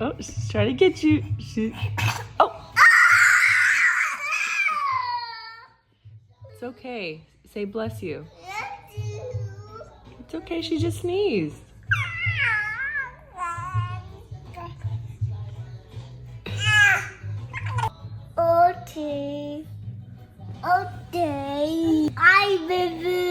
Oh, she's trying to get you. Oh. It's okay. Say bless you. It's okay. She just sneezed. Okay. Okay. I will.